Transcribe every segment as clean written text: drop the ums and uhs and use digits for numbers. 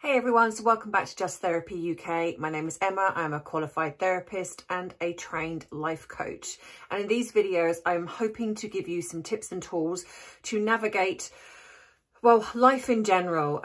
Hey everyone, so welcome back to Just Therapy UK. My name is Emma. I'm a qualified therapist and a trained life coach. And in these videos, I'm hoping to give you some tips and tools to navigate, well, life in general,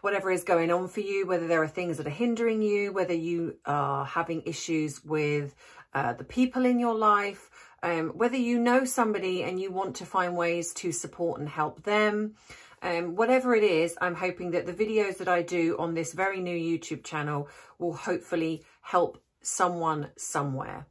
whatever is going on for you, whether there are things that are hindering you, whether you are having issues with the people in your life, whether you know somebody and you want to find ways to support and help them. Whatever it is, I'm hoping that the videos that I do on this very new YouTube channel will hopefully help someone somewhere.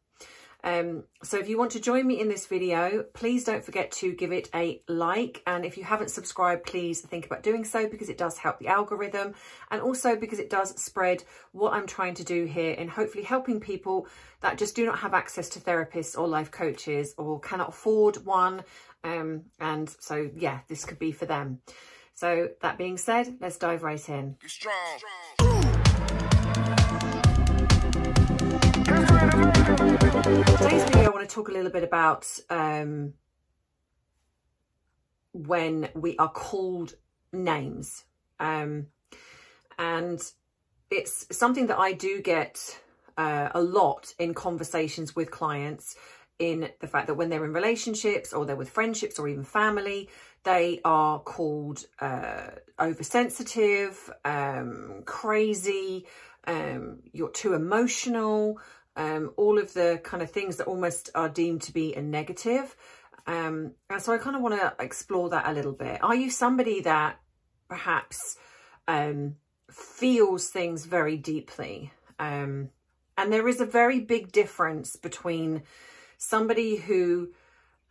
So if you want to join me in this video, please don't forget to give it a like. And if you haven't subscribed, please think about doing so, because it does help the algorithm, and also because it does spread what I'm trying to do here in hopefully helping people that just do not have access to therapists or life coaches or cannot afford one. And so, yeah, this could be for them. So that being said, let's dive right in. Be strong. Today's video, I want to talk a little bit about when we are called names. And it's something that I do get a lot in conversations with clients, in the fact that when they're in relationships or they're with friendships or even family, they are called oversensitive, crazy, you're too emotional, all of the kind of things that almost are deemed to be a negative. And so I kind of want to explore that a little bit. Are you somebody that perhaps feels things very deeply? And there is a very big difference between somebody who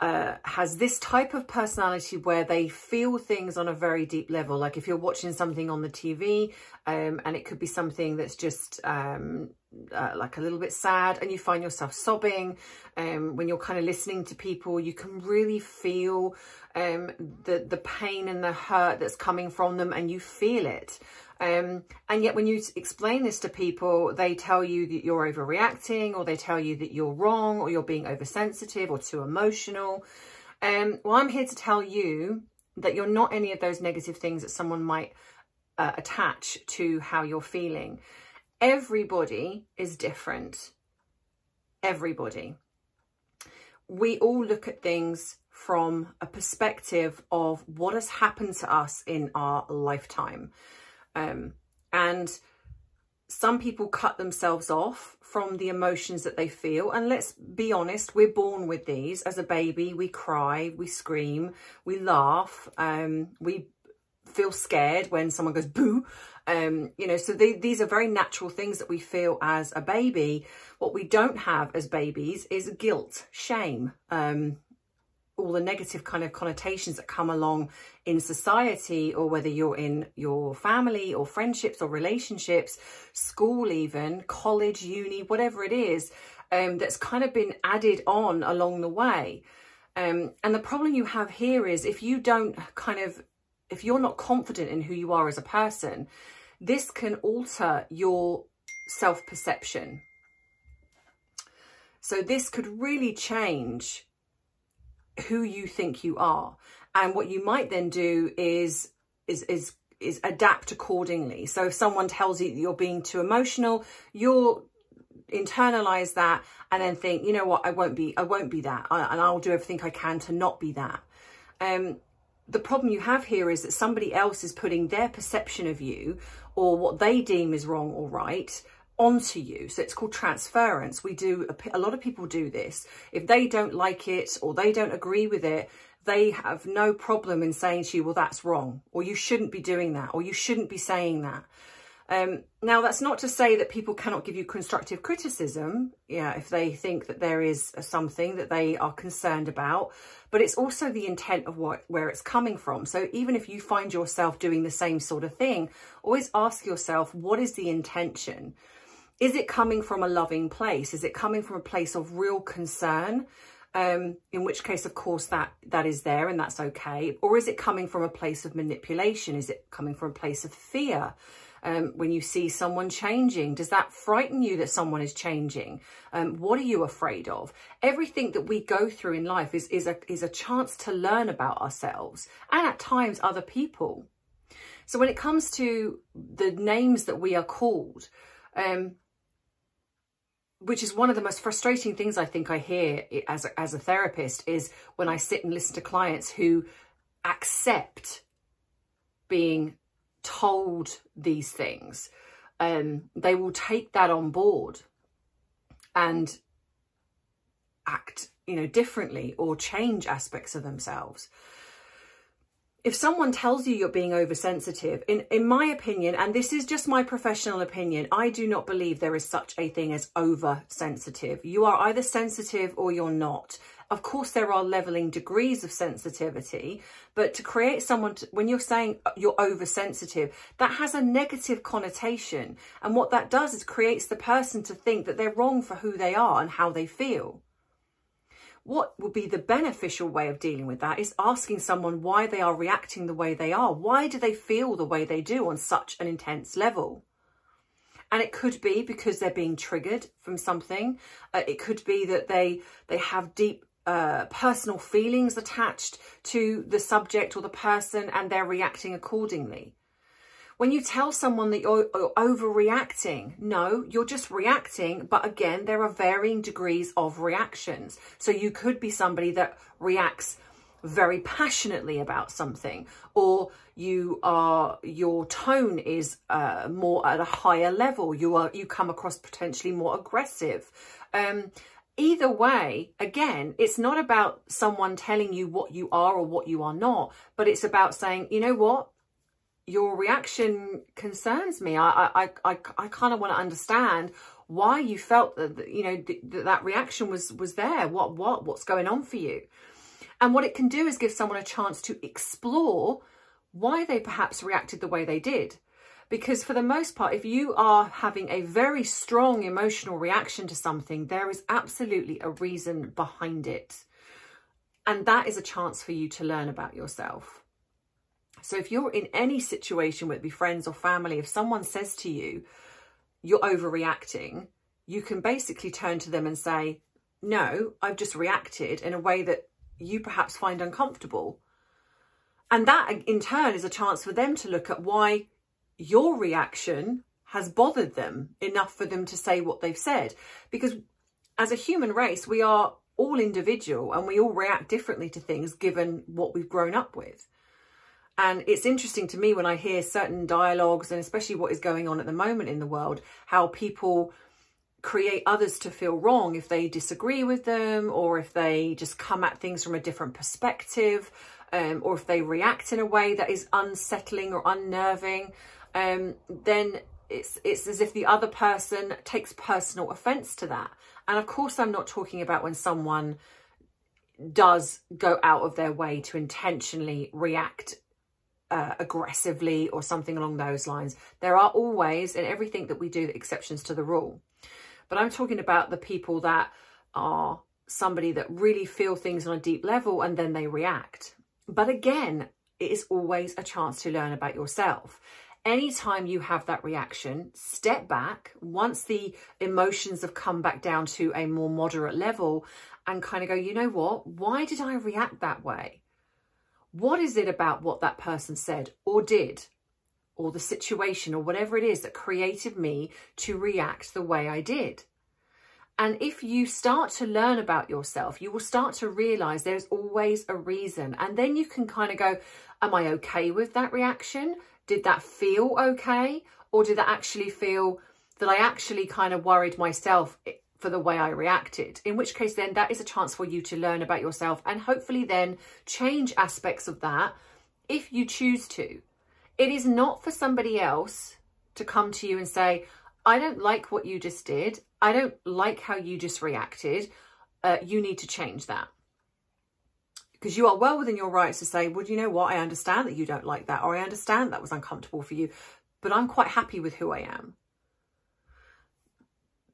has this type of personality where they feel things on a very deep level. Like if you're watching something on the TV and it could be something that's just like a little bit sad and you find yourself sobbing. When you're kind of listening to people, you can really feel the pain and the hurt that's coming from them, and you feel it. And yet when you explain this to people, they tell you that you're overreacting, or they tell you that you're wrong, or you're being oversensitive or too emotional. Well, I'm here to tell you that you're not any of those negative things that someone might attach to how you're feeling. Everybody is different. Everybody. We all look at things from a perspective of what has happened to us in our lifetime. And some people cut themselves off from the emotions that they feel. And let's be honest, we're born with these. As a baby, we cry, we scream, we laugh, we feel scared when someone goes boo. You know, so these are very natural things that we feel as a baby. What we don't have as babies is guilt, shame, all the negative kind of connotations that come along in society, or whether you're in your family or friendships or relationships, school, even college, uni, whatever it is, that's kind of been added on along the way. And the problem you have here is if you're not confident in who you are as a person, this can alter your self-perception. So this could really change who you think you are. And what you might then do is adapt accordingly. So if someone tells you that you're being too emotional, you'll internalize that and then think, you know what, I won't be that, and I'll do everything I can to not be that. The problem you have here is that somebody else is putting their perception of you, or what they deem is wrong or right, onto you. So it's called transference. A lot of people do this. If they don't like it or they don't agree with it, they have no problem in saying to you, well, that's wrong, or you shouldn't be doing that, or you shouldn't be saying that. Now, that's not to say that people cannot give you constructive criticism, if they think that there is something that they are concerned about, but it's also the intent of where it's coming from. So even if you find yourself doing the same sort of thing, always ask yourself, what is the intention? Is it coming from a loving place? Is it coming from a place of real concern? In which case, of course, that is there and that's okay. Or is it coming from a place of manipulation? Is it coming from a place of fear? When you see someone changing, does that frighten you that someone is changing? What are you afraid of? Everything that we go through in life is a chance to learn about ourselves and at times other people. So when it comes to the names that we are called, which is one of the most frustrating things I think I hear as a therapist, is when I sit and listen to clients who accept being told these things. They will take that on board and act, differently, or change aspects of themselves. If someone tells you you're being oversensitive, in my opinion, and this is just my professional opinion, I do not believe there is such a thing as oversensitive. You are either sensitive or you're not. Of course, there are leveling degrees of sensitivity, but to create someone, when you're saying you're oversensitive, that has a negative connotation. And what that does is creates the person to think that they're wrong for who they are and how they feel. What would be the beneficial way of dealing with that is asking someone why they are reacting the way they are. Why do they feel the way they do on such an intense level? And it could be because they're being triggered from something. It could be that they have deep personal feelings attached to the subject or the person, and they're reacting accordingly. When you tell someone that you're overreacting, no, you're just reacting. But again, there are varying degrees of reactions. So you could be somebody that reacts very passionately about something, or your tone is more at a higher level. You come across potentially more aggressive. Either way, again, it's not about someone telling you what you are or what you are not, but it's about saying, you know what? Your reaction concerns me. I kind of want to understand why you felt that, that reaction was there. What's going on for you? And what it can do is give someone a chance to explore why they perhaps reacted the way they did. Because for the most part, if you are having a very strong emotional reaction to something, there is absolutely a reason behind it. And that is a chance for you to learn about yourself. So if you're in any situation, whether it be friends or family, if someone says to you, you're overreacting, you can basically turn to them and say, no, I've just reacted in a way that you perhaps find uncomfortable. And that in turn is a chance for them to look at why your reaction has bothered them enough for them to say what they've said. Because as a human race, we are all individual and we all react differently to things given what we've grown up with. And it's interesting to me when I hear certain dialogues, and especially what is going on at the moment in the world, how people create others to feel wrong if they disagree with them, or if they just come at things from a different perspective, or if they react in a way that is unsettling or unnerving. Then it's as if the other person takes personal offense to that. And of course, I'm not talking about when someone does go out of their way to intentionally react aggressively or something along those lines. There are always, in everything that we do, exceptions to the rule. But I'm talking about the people that are somebody that really feel things on a deep level and then they react. But again, it is always a chance to learn about yourself. Anytime you have that reaction, step back once the emotions have come back down to a more moderate level and kind of go, you know what? Why did I react that way? What is it about what that person said or did, or the situation or whatever it is that created me to react the way I did? And if you start to learn about yourself, you will start to realize there's always a reason. And then you can kind of go, am I okay with that reaction? Did that feel okay? Or did that actually feel that I actually kind of worried myself for the way I reacted? In which case then that is a chance for you to learn about yourself and hopefully then change aspects of that if you choose to. It is not for somebody else to come to you and say, I don't like what you just did. I don't like how you just reacted. You need to change that. Because you are well within your rights to say, well, you know what? I understand that you don't like that, or I understand that was uncomfortable for you, but I'm quite happy with who I am.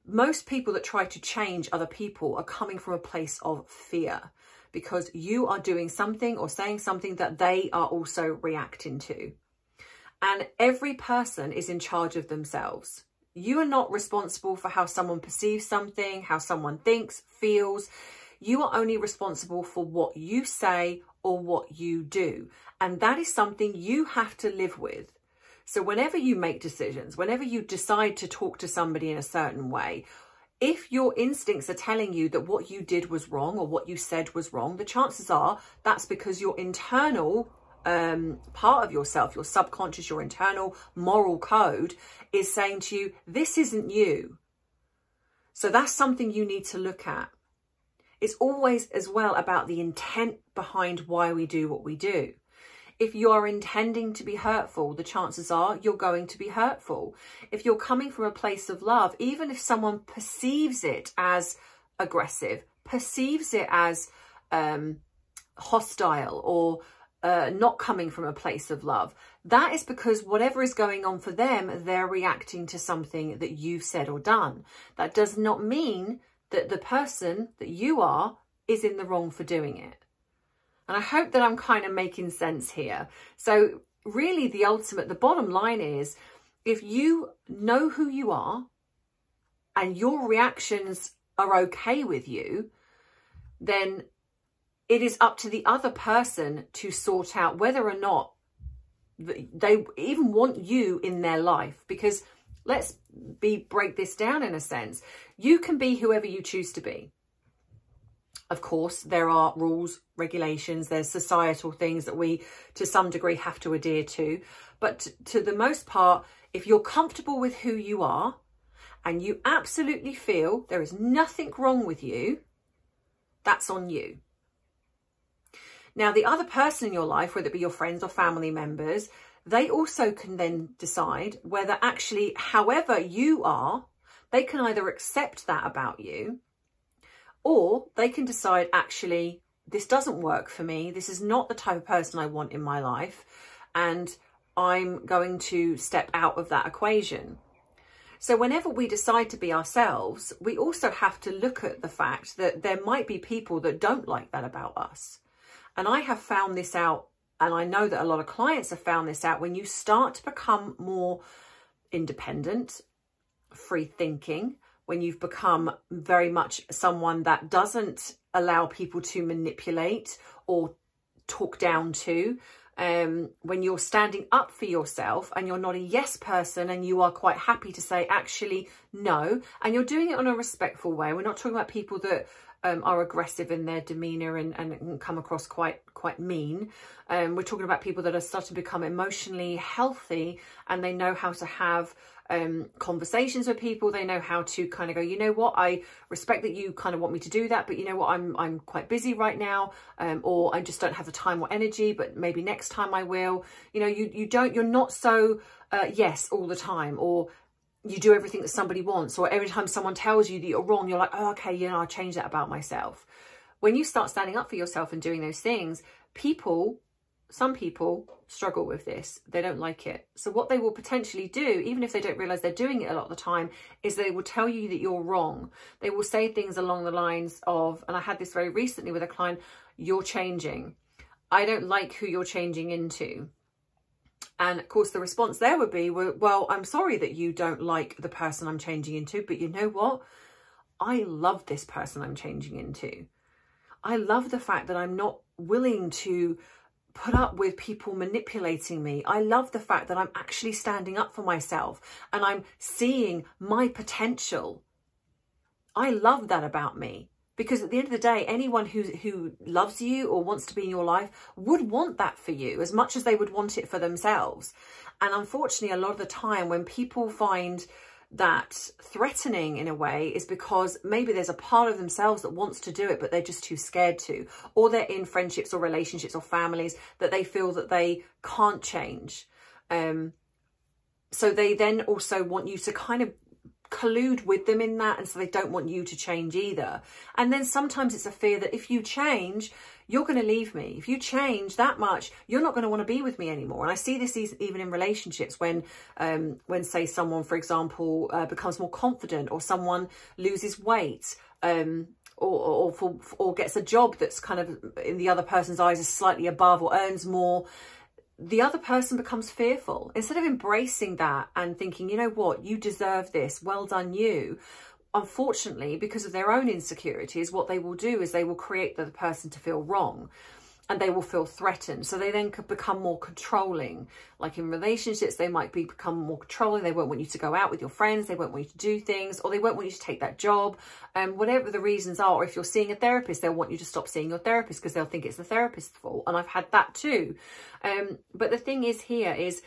Most people that try to change other people are coming from a place of fear because you are doing something or saying something that they are also reacting to. And every person is in charge of themselves. You are not responsible for how someone perceives something, how someone thinks, feels. You are only responsible for what you say or what you do. And that is something you have to live with. So whenever you make decisions, whenever you decide to talk to somebody in a certain way, if your instincts are telling you that what you did was wrong or what you said was wrong, the chances are that's because your internal part of yourself, your subconscious, your internal moral code is saying to you, this isn't you. So that's something you need to look at. It's always as well about the intent behind why we do what we do. If you are intending to be hurtful, the chances are you're going to be hurtful. If you're coming from a place of love, even if someone perceives it as aggressive, perceives it as hostile or not coming from a place of love, that is because whatever is going on for them, they're reacting to something that you've said or done. That does not mean that the person that you are is in the wrong for doing it. And I hope that I'm kind of making sense here. So really the bottom line is, if you know who you are and your reactions are okay with you, then it is up to the other person to sort out whether or not they even want you in their life. Because let's break this down in a sense. You can be whoever you choose to be. Of course, there are rules, regulations, there's societal things that we, to some degree, have to adhere to. But to the most part, if you're comfortable with who you are and you absolutely feel there is nothing wrong with you, that's on you. Now, the other person in your life, whether it be your friends or family members, they also can then decide whether actually, however you are, they can either accept that about you, or they can decide, actually, this doesn't work for me. This is not the type of person I want in my life. And I'm going to step out of that equation. So whenever we decide to be ourselves, we also have to look at the fact that there might be people that don't like that about us. And I have found this out, and I know that a lot of clients have found this out, when you start to become more independent, free thinking, when you've become very much someone that doesn't allow people to manipulate or talk down to, when you're standing up for yourself and you're not a yes person and you are quite happy to say, actually, no, and you're doing it in a respectful way. We're not talking about people that are aggressive in their demeanour and come across quite mean. We're talking about people that are starting to become emotionally healthy, and they know how to have conversations with people. They know how to kind of go, you know what, I respect that you kind of want me to do that, but you know what, I'm quite busy right now, or I just don't have the time or energy, but maybe next time I will. You know, you're not so yes all the time, or you do everything that somebody wants, or every time someone tells you that you're wrong, you're like, oh, okay, you know, I'll change that about myself. When you start standing up for yourself and doing those things, some people struggle with this. They don't like it. So what they will potentially do, even if they don't realize they're doing it a lot of the time, is they will tell you that you're wrong. They will say things along the lines of, and I had this very recently with a client, you're changing. I don't like who you're changing into. And of course, the response there would be, well, I'm sorry that you don't like the person I'm changing into, but you know what? I love this person I'm changing into. I love the fact that I'm not willing to put up with people manipulating me. I love the fact that I'm actually standing up for myself and I'm seeing my potential. I love that about me. Because at the end of the day, anyone who loves you or wants to be in your life would want that for you as much as they would want it for themselves. And unfortunately, a lot of the time when people find that threatening in a way, is because maybe there's a part of themselves that wants to do it, but they're just too scared to. Or they're in friendships or relationships or families that they feel that they can't change. So they then also want you to kind of collude with them in that, and so they don't want you to change either. And then sometimes it's a fear that if you change, you're going to leave me. If you change that much, you're not going to want to be with me anymore. And I see this even in relationships when say someone, for example, becomes more confident, or someone loses weight, or gets a job that's kind of in the other person's eyes is slightly above or earns more. The other person becomes fearful. Instead of embracing that and thinking, you know what, you deserve this, well done you. Unfortunately, because of their own insecurities, what they will do is they will create the person to feel wrong. and they will feel threatened. So they then could become more controlling. Like in relationships, they might become more controlling. They won't want you to go out with your friends. They won't want you to do things, or they won't want you to take that job. Whatever the reasons are, or if you're seeing a therapist, they'll want you to stop seeing your therapist because they'll think it's the therapist's fault. And I've had that too. But the thing is here is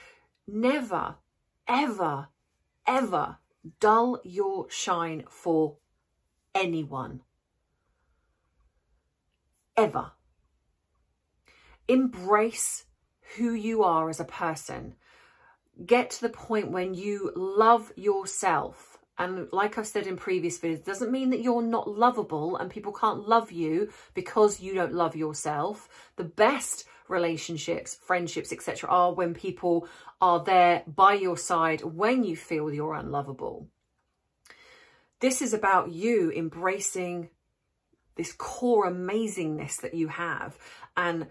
never, ever, ever dull your shine for anyone. Ever. Embrace who you are as a person. Get to the point when you love yourself. And like I've said in previous videos, it doesn't mean that you're not lovable and people can't love you because you don't love yourself. The best relationships, friendships, etc. are when people are there by your side when you feel you're unlovable. This is about you embracing this core amazingness that you have and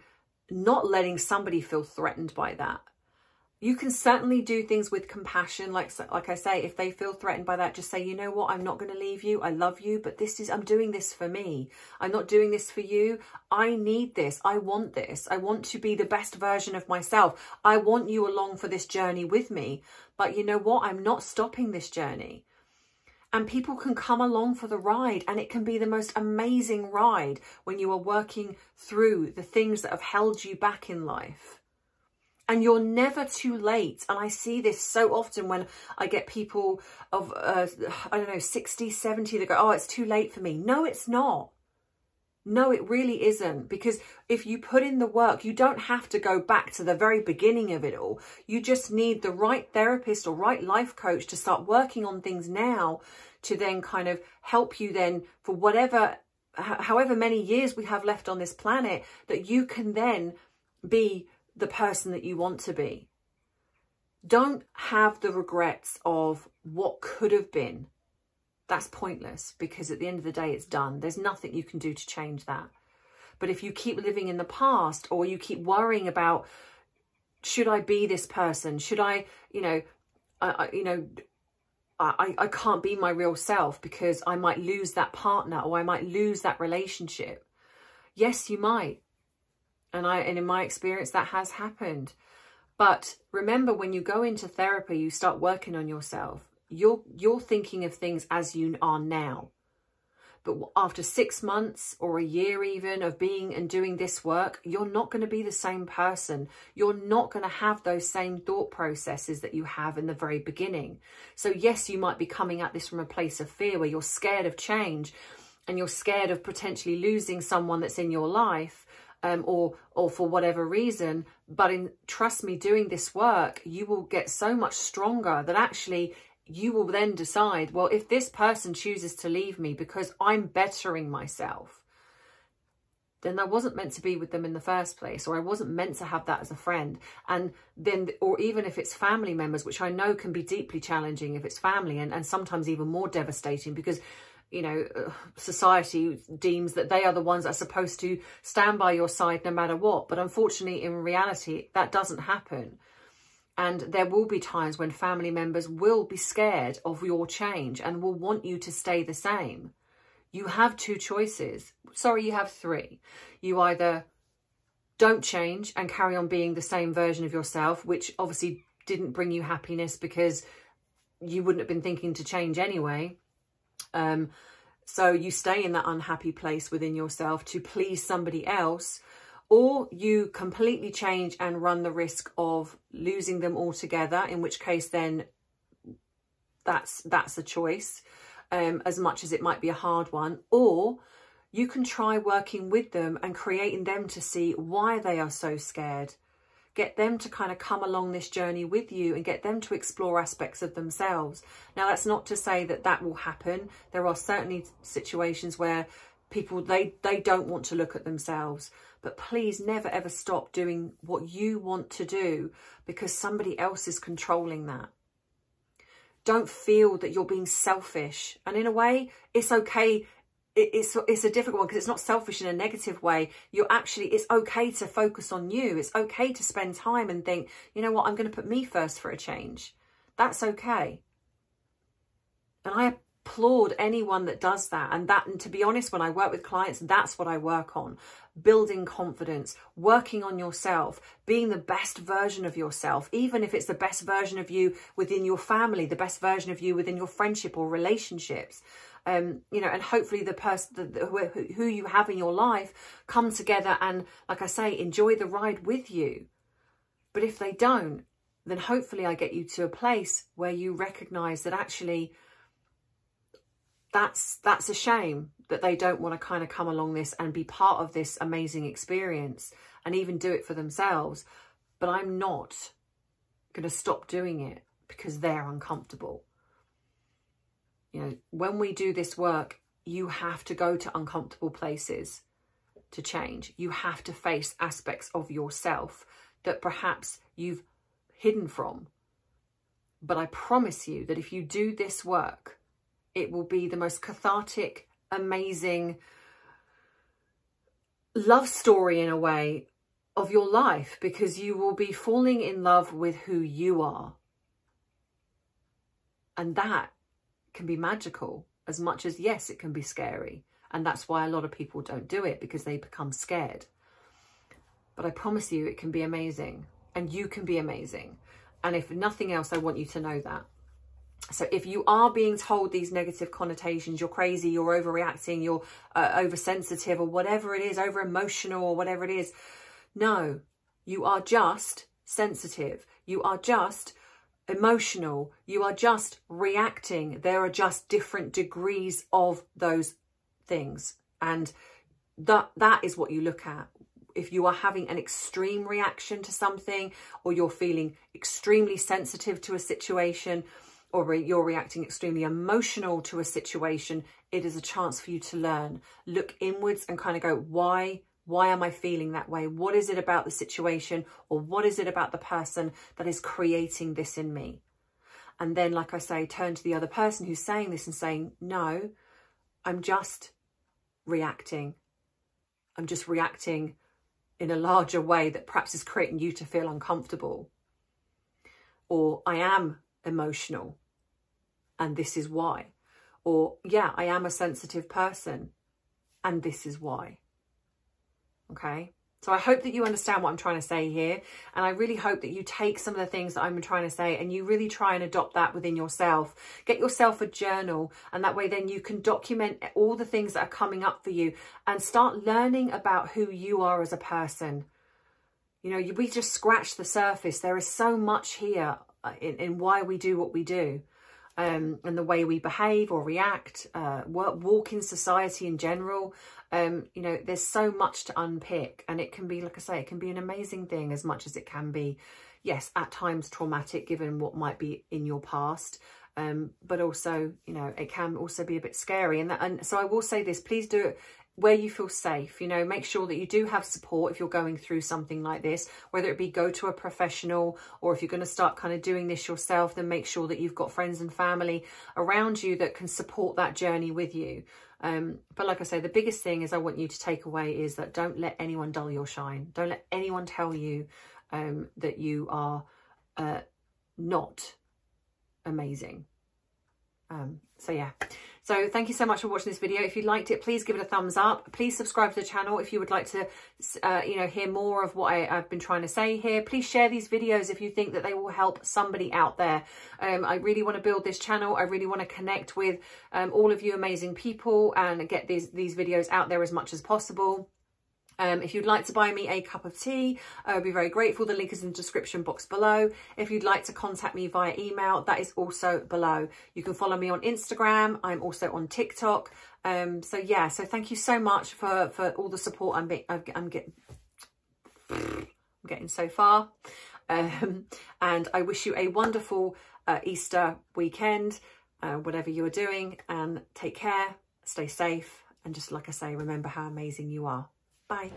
not letting somebody feel threatened by that. You can certainly do things with compassion. Like I say, if they feel threatened by that, just say, you know what, I'm not going to leave you. I love you, but I'm doing this for me. I'm not doing this for you. I need this. I want this. I want to be the best version of myself. I want you along for this journey with me. But you know what? I'm not stopping this journey. And people can come along for the ride, and it can be the most amazing ride when you are working through the things that have held you back in life. And you're never too late. And I see this so often when I get people of, I don't know, 60, 70 that go, oh, it's too late for me. No, it's not. No, it really isn't. Because if you put in the work, you don't have to go back to the very beginning of it all. You just need the right therapist or right life coach to start working on things now to then kind of help you then for however many years we have left on this planet, that you can then be the person that you want to be. Don't have the regrets of what could have been. That's pointless, because at the end of the day, it's done. There's nothing you can do to change that. But if you keep living in the past, or you keep worrying about, should I be this person? Should I, I can't be my real self because I might lose that partner, or I might lose that relationship. Yes, you might. And in my experience, that has happened. But remember, when you go into therapy, you start working on yourself. You're thinking of things as you are now. But after 6 months or a year even of being and doing this work, you're not going to be the same person. You're not going to have those same thought processes that you have in the very beginning. So yes, you might be coming at this from a place of fear where you're scared of change and you're scared of potentially losing someone that's in your life. Or for whatever reason, but trust me, doing this work, you will get so much stronger that actually you will then decide, well, if this person chooses to leave me because I'm bettering myself, then I wasn't meant to be with them in the first place, or I wasn't meant to have that as a friend. And then, or even if it's family members, which I know can be deeply challenging if it's family, and sometimes even more devastating, because society deems that they are the ones that are supposed to stand by your side no matter what. But unfortunately, in reality, that doesn't happen. And there will be times when family members will be scared of your change and will want you to stay the same. You have two choices. Sorry, you have three. You either don't change and carry on being the same version of yourself, which obviously didn't bring you happiness because you wouldn't have been thinking to change anyway. So you stay in that unhappy place within yourself to please somebody else, or you completely change and run the risk of losing them altogether, in which case then that's a choice, as much as it might be a hard one. Or you can try working with them and creating them to see why they are so scared. Get them to kind of come along this journey with you and get them to explore aspects of themselves. Now, that's not to say that that will happen. There are certainly situations where people, they don't want to look at themselves. But please never, ever stop doing what you want to do because somebody else is controlling that. Don't feel that you're being selfish. And in a way, it's okay. It's a difficult one because it's not selfish in a negative way. It's okay to focus on you. It's okay to spend time and think, you know what, I'm going to put me first for a change. That's okay. And I applaud anyone that does that. And to be honest, when I work with clients, that's what I work on. Building confidence, working on yourself, being the best version of yourself, even if it's the best version of you within your family, the best version of you within your friendship or relationships. You know, and hopefully the person who you have in your life come together and, like I say, enjoy the ride with you. But if they don't, then hopefully I get you to a place where you recognize that actually that's a shame that they don't want to kind of come along this and be part of this amazing experience and even do it for themselves. But I'm not going to stop doing it because they're uncomfortable. You know, when we do this work, you have to go to uncomfortable places to change. You have to face aspects of yourself that perhaps you've hidden from. But I promise you that if you do this work, it will be the most cathartic, amazing love story in a way of your life, because you will be falling in love with who you are. And that can be magical as much as, yes, it can be scary. And that's why a lot of people don't do it, because they become scared. But I promise you it can be amazing, and you can be amazing. And if nothing else, I want you to know that. So if you are being told these negative connotations, you're crazy, you're overreacting, you're oversensitive, or whatever it is, over emotional or whatever it is, no, you are just sensitive. You are just emotional. You are just reacting. There are just different degrees of those things. And that is what you look at. If you are having an extreme reaction to something, or you're feeling extremely sensitive to a situation, or you're reacting extremely emotional to a situation, it is a chance for you to learn. Look inwards and kind of go, why am I feeling that way? What is it about the situation, or what is it about the person that is creating this in me? And then, like I say, turn to the other person who's saying this and saying, no, I'm just reacting. I'm just reacting in a larger way that perhaps is creating you to feel uncomfortable. Or I am emotional, and this is why. Or, yeah, I am a sensitive person, and this is why. Okay? So I hope that you understand what I'm trying to say here. And I really hope that you take some of the things that I'm trying to say and you really try and adopt that within yourself. Get yourself a journal, and that way then you can document all the things that are coming up for you and start learning about who you are as a person. You know, we just scratched the surface. There is so much here in why we do what we do. And the way we behave or react, walk in society in general. You know, there's so much to unpick, and it can be, like I say, it can be an amazing thing as much as it can be, yes, at times traumatic given what might be in your past. But also, you know, it can also be a bit scary. And so I will say this, please do it where you feel safe. You know, make sure that you do have support if you're going through something like this, whether it be go to a professional, or if you're going to start kind of doing this yourself, then make sure that you've got friends and family around you that can support that journey with you. But like I say, the biggest thing is I want you to take away is that don't let anyone dull your shine. Don't let anyone tell you that you are not amazing. So yeah, so thank you so much for watching this video. If you liked it, please give it a thumbs up. Please subscribe to the channel if you would like to you know, hear more of what I've been trying to say here. Please share these videos if you think that they will help somebody out there. I really want to build this channel. I really want to connect with all of you amazing people and get these videos out there as much as possible. If you'd like to buy me a cup of tea, I would be very grateful. The link is in the description box below. If you'd like to contact me via email, that is also below. You can follow me on Instagram. I'm also on TikTok. So yeah, so thank you so much for all the support I'm getting so far. And I wish you a wonderful Easter weekend, whatever you are doing, and take care, stay safe, and just like I say, remember how amazing you are. Bye.